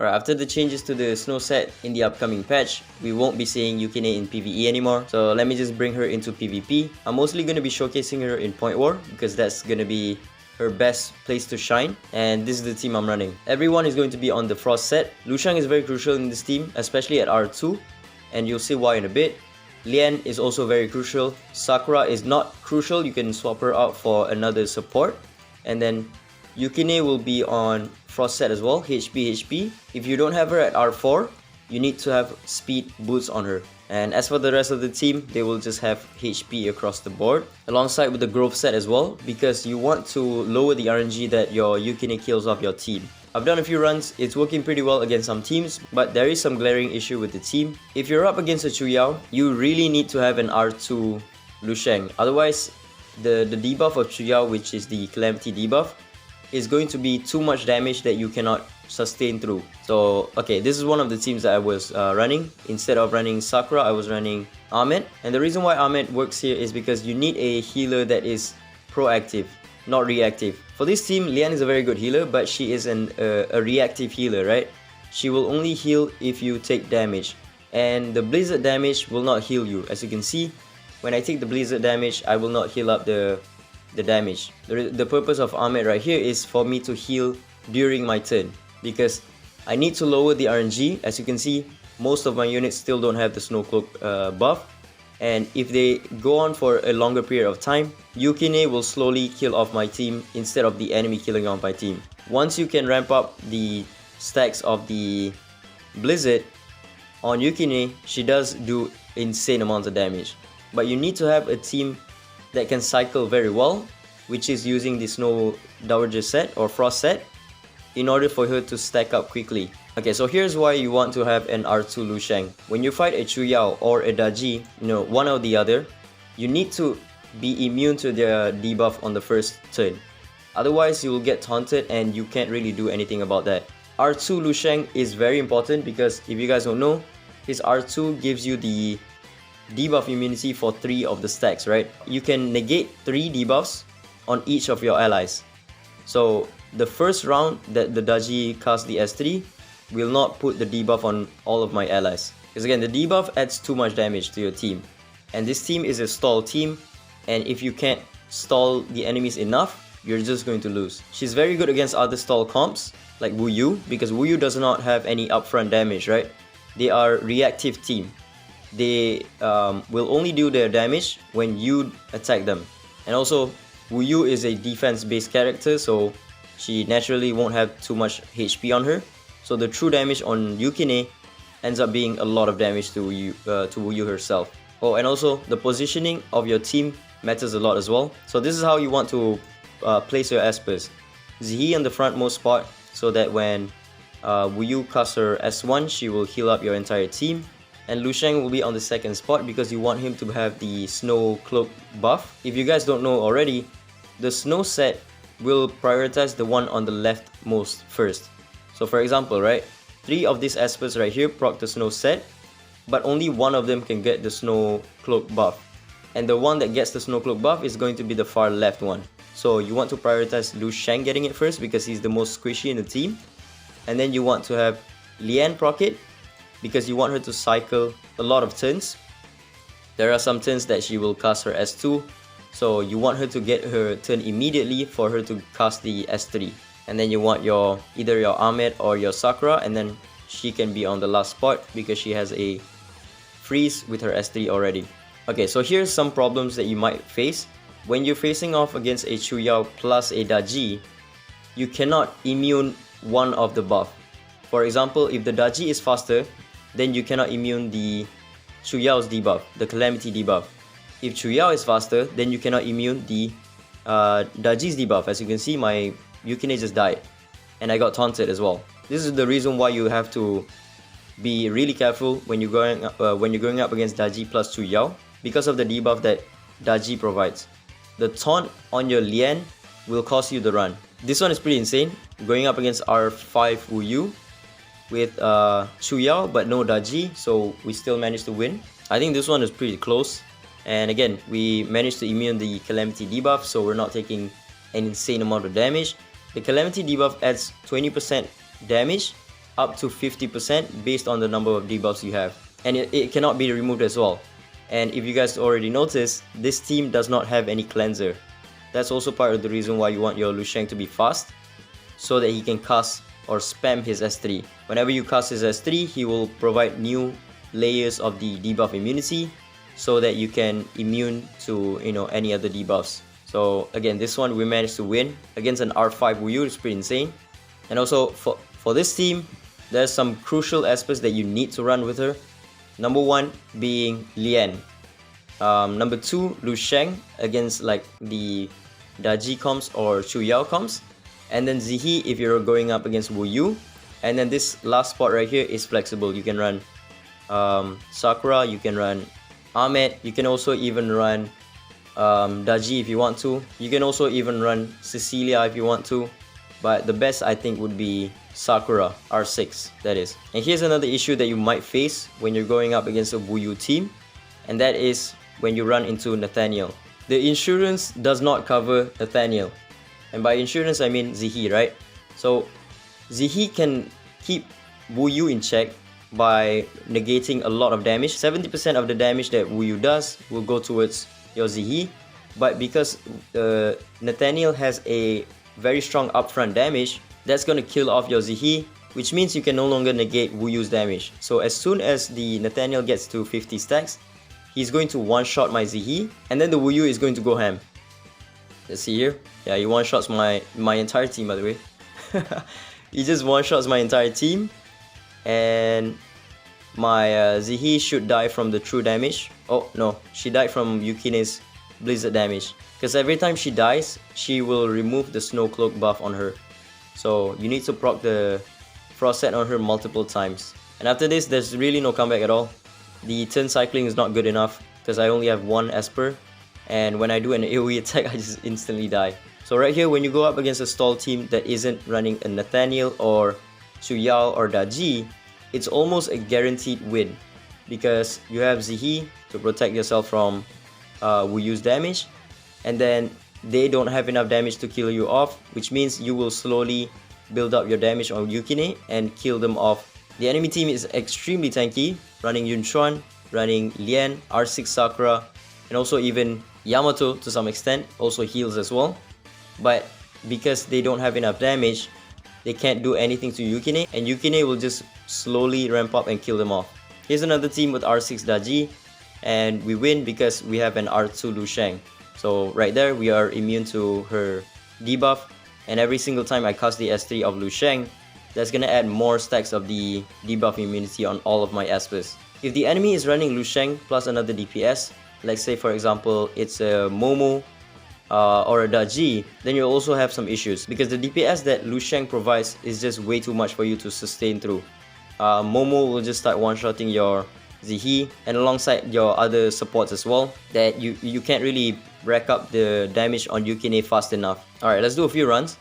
Alright, after the changes to the snow set in the upcoming patch, we won't be seeing Yukine in PvE anymore. So let me just bring her into PvP. I'm mostly going to be showcasing her in Point War because that's going to be her best place to shine, and this is the team I'm running. Everyone is going to be on the Frost set. Lushang is very crucial in this team, especially at R2, and you'll see why in a bit. Lian is also very crucial. Sakura is not crucial, you can swap her out for another support. And then Yukine will be on Frost set as well, HP. If you don't have her at R4, you need to have speed boots on her. And as for the rest of the team, they will just have HP across the board, alongside with the Grove set as well, because you want to lower the RNG that your Yukine kills off your team. I've done a few runs, it's working pretty well against some teams, but there is some glaring issue with the team. If you're up against a Chuyao, you really need to have an R2 Lusheng. Otherwise, the debuff of Chuyao, which is the Calamity debuff, is going to be too much damage that you cannot sustain through. So okay, this is one of the teams that I was running. Instead of running Sakura, I was running Ahmed, and the reason why Ahmed works here is because you need a healer that is proactive, not reactive. For this team, Lian is a very good healer, but she is a reactive healer, right? She will only heal if you take damage, and the blizzard damage will not heal you. As you can see, when I take the blizzard damage, I will not heal up the damage. The purpose of Ahmed right here is for me to heal during my turn, because I need to lower the RNG. As you can see, most of my units still don't have the Snow Cloak buff, and if they go on for a longer period of time, Yukine will slowly kill off my team instead of the enemy killing off my team. Once you can ramp up the stacks of the Blizzard on Yukine, she does do insane amounts of damage. But you need to have a team that can cycle very well, which is using the Snow Dowager set or Frost set, in order for her to stack up quickly. Okay, so here's why you want to have an R2 Lusheng. When you fight a Chuyao or a Daji, one or the other, you need to be immune to their debuff on the first turn. Otherwise, you will get taunted and you can't really do anything about that. R2 Lusheng is very important because if you guys don't know, his R2 gives you the debuff immunity for 3 of the stacks, right? You can negate 3 debuffs on each of your allies. So the first round that the Daji casts the S3 will not put the debuff on all of my allies. Because again, the debuff adds too much damage to your team. And this team is a stall team, and if you can't stall the enemies enough, you're just going to lose. She's very good against other stall comps, like Wu Yu, because Wu Yu does not have any upfront damage, right? They are reactive team. They will only do their damage when you attack them. And also, Wu Yu is a defense-based character, so she naturally won't have too much HP on her. So the true damage on Yukine ends up being a lot of damage to Wu Yu herself. Oh, and also the positioning of your team matters a lot as well. So this is how you want to place your Espers. Zihi on the frontmost spot, so that when Wu Yu casts her S1, she will heal up your entire team. And Lusheng will be on the second spot because you want him to have the Snow Cloak buff. If you guys don't know already, the Snow set will prioritize the one on the leftmost first. So for example, right, 3 of these Espers right here proc the Snow set, but only one of them can get the Snow Cloak buff. And the one that gets the Snow Cloak buff is going to be the far left one. So you want to prioritize Lusheng getting it first because he's the most squishy in the team. And then you want to have Lian proc it because you want her to cycle a lot of turns. There are some turns that she will cast her S2, so you want her to get her turn immediately for her to cast the S3. And then you want either your Ahmed or your Sakura, and then she can be on the last spot because she has a freeze with her S3 already. Okay, so here's some problems that you might face. When you're facing off against a Chuyao plus a Daji, you cannot immune one of the buff. For example, if the Daji is faster, then you cannot immune the Chuyao's debuff, the Calamity debuff. If Chuyao is faster, then you cannot immune the Daji's debuff. As you can see, my Yukine just died, and I got taunted as well. This is the reason why you have to be really careful when you're going up against Daji plus Chuyao, because of the debuff that Daji provides. The taunt on your Lian will cost you the run. This one is pretty insane. Going up against R5 Wu Yu with Chuyao but no Daji, so we still managed to win. I think this one is pretty close. And again, we managed to immune the Calamity debuff, so we're not taking an insane amount of damage. The Calamity debuff adds 20% damage up to 50% based on the number of debuffs you have. And it cannot be removed as well. And if you guys already noticed, this team does not have any cleanser. That's also part of the reason why you want your Lu Sheng to be fast, so that he can cast or spam his S3. Whenever you cast his S3, he will provide new layers of the debuff immunity, so that you can immune to, you know, any other debuffs. So again, this one we managed to win against an R5 Wu Yu. It's pretty insane. And also for this team, there's some crucial aspects that you need to run with her. Number 1 being Lian. Number 2, Lu Sheng against like the Daji comps or Chu Yao comps. And then Zihi if you're going up against Wu Yu. And then this last spot right here is flexible. You can run Sakura, you can run Ahmed, you can also even run Daji if you want to. You can also even run Cecilia if you want to. But the best I think would be Sakura, R6 that is. And here's another issue that you might face when you're going up against a Wu Yu team, and that is when you run into Nathaniel. The insurance does not cover Nathaniel. And by insurance I mean Zihi, right? So Zihi can keep Wu Yu in check by negating a lot of damage. 70% of the damage that Wu Yu does will go towards your Zihi. But because Nathaniel has a very strong upfront damage, that's gonna kill off your Zihi, which means you can no longer negate Wu Yu's damage. So as soon as the Nathaniel gets to 50 stacks, he's going to one-shot my Zihi, and then the Wu Yu is going to go ham. Let's see here. Yeah, he one-shots my entire team, by the way. He just one-shots my entire team, and my Zihi should die from the true damage. Oh no, she died from Yukine's blizzard damage. Because every time she dies, she will remove the snow cloak buff on her. So you need to proc the frost set on her multiple times. And after this, there's really no comeback at all. The turn cycling is not good enough because I only have 1 Esper, and when I do an AoE attack, I just instantly die. So right here, when you go up against a stall team that isn't running a Nathaniel or Chu Yao or Daji, it's almost a guaranteed win because you have Zihi to protect yourself from Wu Yu's damage, and then they don't have enough damage to kill you off, which means you will slowly build up your damage on Yukine and kill them off. The enemy team is extremely tanky, running Yunchuan, running Lian, R6 Sakura, and also even Yamato to some extent, also heals as well. But because they don't have enough damage, they can't do anything to Yukine, and Yukine will just slowly ramp up and kill them off. Here's another team with R6 Daji, and we win because we have an R2 Lu Sheng. So right there, we are immune to her debuff, and every single time I cast the S3 of Lu Sheng, that's gonna add more stacks of the debuff immunity on all of my Espers. If the enemy is running Lu Sheng plus another DPS, like say for example it's a Momo or a Daji, then you'll also have some issues because the DPS that Lu Sheng provides is just way too much for you to sustain through. Momo will just start one-shotting your Zihi, and alongside your other supports as well, that you can't really rack up the damage on Yukine fast enough. Alright, let's do a few runs.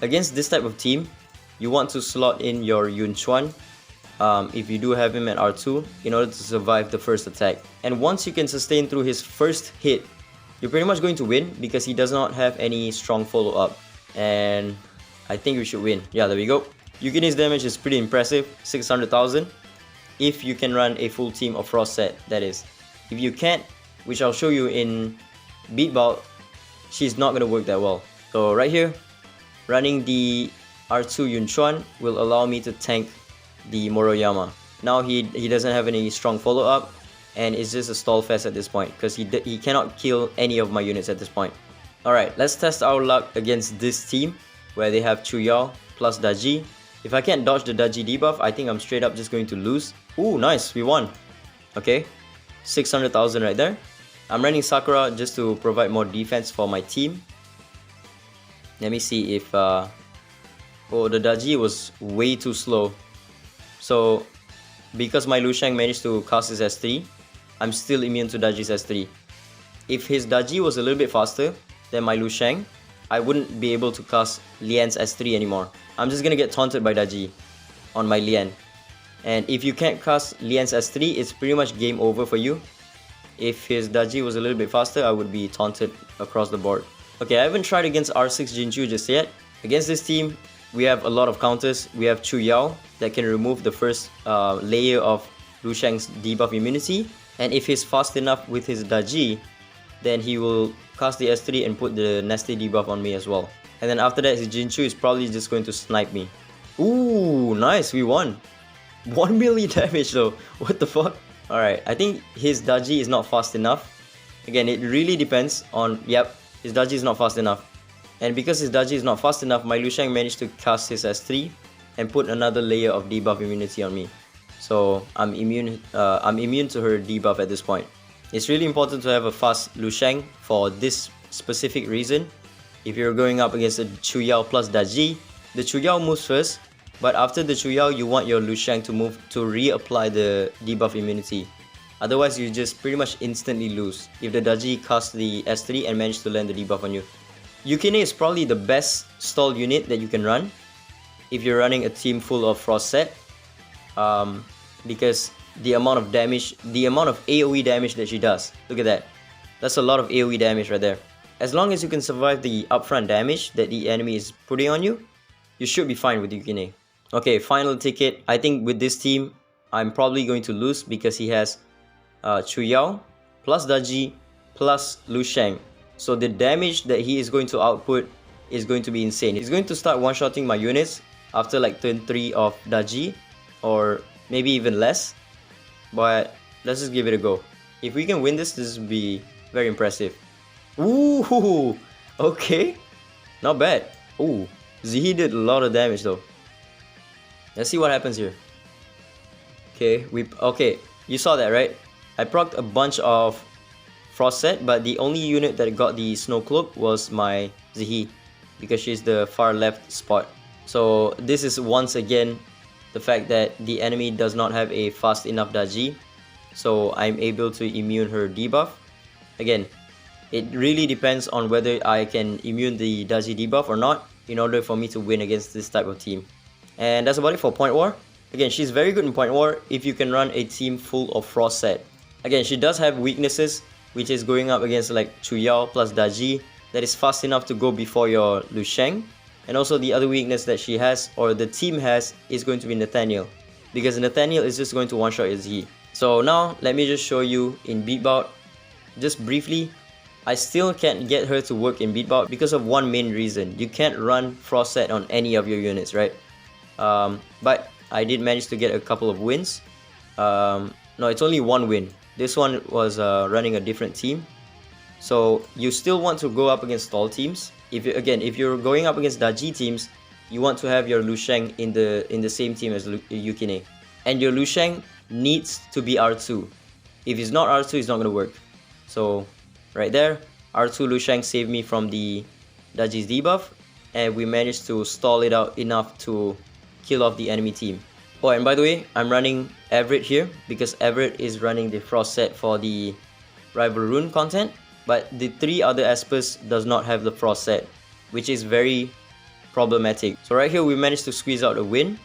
Against this type of team, you want to slot in your Yunchuan if you do have him at R2 in order to survive the first attack. And once you can sustain through his first hit, you're pretty much going to win because he does not have any strong follow-up. And I think we should win. Yeah, there we go. Yukine's damage is pretty impressive, 600,000. If you can run a full team of Frost set, that is. If you can't, which I'll show you in BeatBout, she's not going to work that well. So right here, running the R2 Yunchuan will allow me to tank the Moroyama. Now he doesn't have any strong follow-up, and it's just a stall fest at this point because he cannot kill any of my units at this point. Alright, let's test our luck against this team where they have Chu Yao plus Daji. If I can't dodge the Daji debuff, I think I'm straight up just going to lose. Ooh, nice, we won. Okay, 600,000 right there. I'm running Sakura just to provide more defense for my team. Let me see if... oh, the Daji was way too slow. So, because my Lu Sheng managed to cast his S3, I'm still immune to Daji's S3. If his Daji was a little bit faster than my Lu Sheng, I wouldn't be able to cast Lian's S3 anymore. I'm just gonna get taunted by Daji on my Lian. And if you can't cast Lian's S3, it's pretty much game over for you. If his Daji was a little bit faster, I would be taunted across the board. Okay, I haven't tried against R6 Jinchu just yet. Against this team, we have a lot of counters. We have Chu Yao that can remove the first layer of Lu Shang's debuff immunity. And if he's fast enough with his Daji, then he will cast the S3 and put the nasty debuff on me as well. And then after that, his Jinchu is probably just going to snipe me. Ooh, nice, we won. 1 million damage though, what the fuck? Alright, I think his Daji is not fast enough. Again, it really depends on, yep, his Daji is not fast enough. And because his Daji is not fast enough, my Lu Shang managed to cast his S3 and put another layer of debuff immunity on me. So I'm immune to her debuff at this point. It's really important to have a fast Lu Shang for this specific reason. If you're going up against a Chu Yao plus Daji, the Chu Yao moves first, but after the Chu Yao, you want your Lu Shang to move to reapply the debuff immunity. Otherwise, you just pretty much instantly lose if the Daji casts the S3 and manages to land the debuff on you. Yukine is probably the best stall unit that you can run if you're running a team full of Frost set, because the amount of damage, the amount of AoE damage that she does, look at that. That's a lot of AoE damage right there. As long as you can survive the upfront damage that the enemy is putting on you, you should be fine with Yukine. Okay, final ticket. I think with this team, I'm probably going to lose because he has Chu Yao plus Daji plus Lu Shang. So the damage that he is going to output is going to be insane. He's going to start one-shotting my units after like turn 3 of Daji, or maybe even less. But let's just give it a go. If we can win this, this will be very impressive. Ooh, okay, not bad. Ooh, Zihi did a lot of damage though. Let's see what happens here. Okay, you saw that, right? I procced a bunch of Frost set, but the only unit that got the Snow Cloak was my Zihi, because she's the far left spot. So this is once again the fact that the enemy does not have a fast enough Daji, so I'm able to immune her debuff. Again, it really depends on whether I can immune the Daji debuff or not in order for me to win against this type of team. And that's about it for Point War. Again, she's very good in Point War if you can run a team full of Frost set. Again, she does have weaknesses, which is going up against like Chu Yao plus Daji that is fast enough to go before your Lu Shang. And also the other weakness that she has, or the team has, is going to be Nathaniel, because Nathaniel is just going to one-shot his Zihi. So now, let me just show you in BeatBout, just briefly. I still can't get her to work in BeatBout because of one main reason. You can't run Frost set on any of your units, right? But I did manage to get a couple of wins. No, it's only one win. This one was running a different team. So you still want to go up against stall teams. If you're going up against Daji teams, you want to have your Lu Shang in the same team as Yukine. And your Lu Shang needs to be R2. If he's not R2, it's not going to work. So right there, R2 Lu Shang saved me from the Daji's debuff, and we managed to stall it out enough to kill off the enemy team. Oh, and by the way, I'm running Everett here because Everett is running the Frost set for the Rival Rune content, but the 3 other Espers does not have the Frost set, which is very problematic. So right here, we managed to squeeze out a win.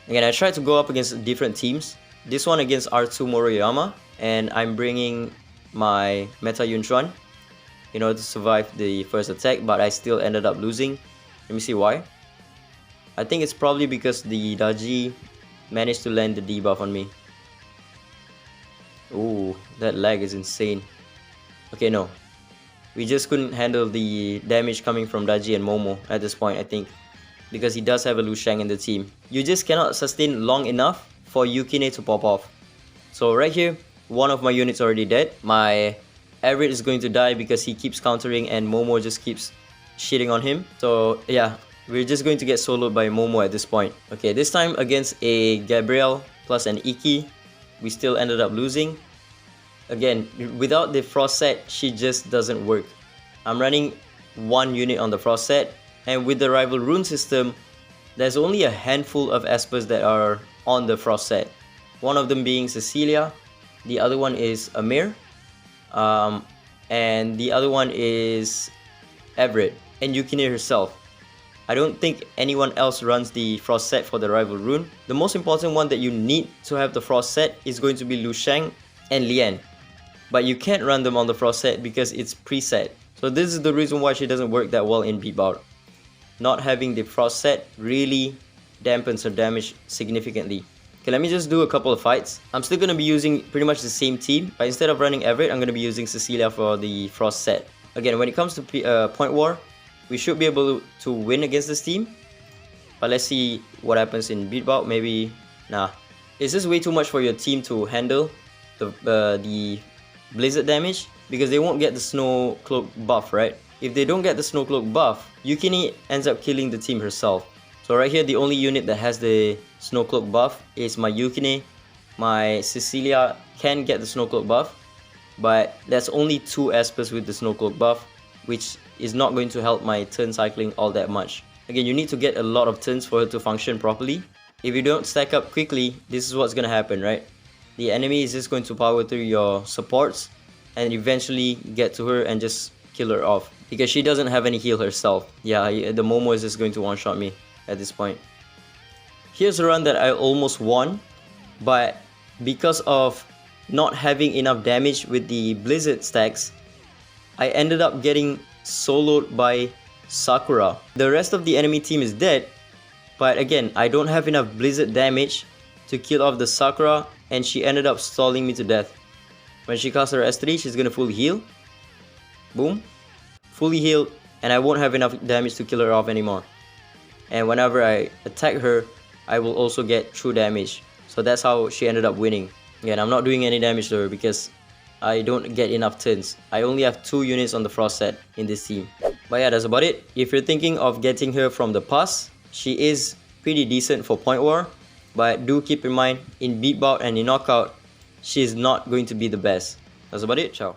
Again, I tried to go up against different teams. This one against R2 Moroyama, and I'm bringing my Meta Yunchuan in order to survive the first attack, but I still ended up losing. Let me see why. I think it's probably because the Daji managed to land the debuff on me. Ooh, that lag is insane. Okay, no. We just couldn't handle the damage coming from Daji and Momo at this point, I think, because he does have a Lu Shang in the team. You just cannot sustain long enough for Yukine to pop off. So right here, one of my units already dead. My Everett is going to die because he keeps countering and Momo just keeps shitting on him. So yeah, we're just going to get soloed by Momo at this point. Okay, this time against a Gabriel plus an Iki, we still ended up losing. Again, without the Frost set, she just doesn't work. I'm running one unit on the Frost set, and with the Rival Rune system, there's only a handful of Espers that are on the Frost set. One of them being Cecilia, the other one is Amir, and the other one is Everett, and Yukine herself. I don't think anyone else runs the Frost set for the Rival Rune. The most important one that you need to have the Frost set is going to be Lu Shang and Lian. But you can't run them on the Frost set because it's preset. So this is the reason why she doesn't work that well in BeatBout. not having the frost set really dampens her damage significantly. Okay, let me just do a couple of fights. I'm still going to be using pretty much the same team, but instead of running Everett, I'm going to be using Cecilia for the frost set. Again, when it comes to point war, we should be able to win against this team. But let's see what happens in BeatBout. Maybe, nah. It's just way too much for your team to handle the blizzard damage, because they won't get the snow cloak buff, right? If they don't get the snow cloak buff, Yukine ends up killing the team herself. So right here, the only unit that has the snow cloak buff is my Yukine. My Cecilia can get the snow cloak buff, but that's only 2 Espers with the snow cloak buff, which is not going to help my turn cycling all that much. Again, you need to get a lot of turns for her to function properly. If you don't stack up quickly, this is what's gonna happen, right? The enemy is just going to power through your supports and eventually get to her and just kill her off, because she doesn't have any heal herself. Yeah, the Momo is just going to one-shot me at this point. Here's a run that I almost won, but because of not having enough damage with the blizzard stacks, I ended up getting soloed by Sakura. The rest of the enemy team is dead, but again, I don't have enough blizzard damage to kill off the Sakura, and she ended up stalling me to death. When she casts her S3, she's gonna fully heal. Boom. Fully healed, and I won't have enough damage to kill her off anymore. And whenever I attack her, I will also get true damage. So that's how she ended up winning. Again, I'm not doing any damage to her because I don't get enough turns. I only have 2 units on the frost set in this team. But yeah, that's about it. If you're thinking of getting her from the pass, she is pretty decent for point war. But do keep in mind, in BeatBout and in knockout, she's not going to be the best. That's about it. Ciao.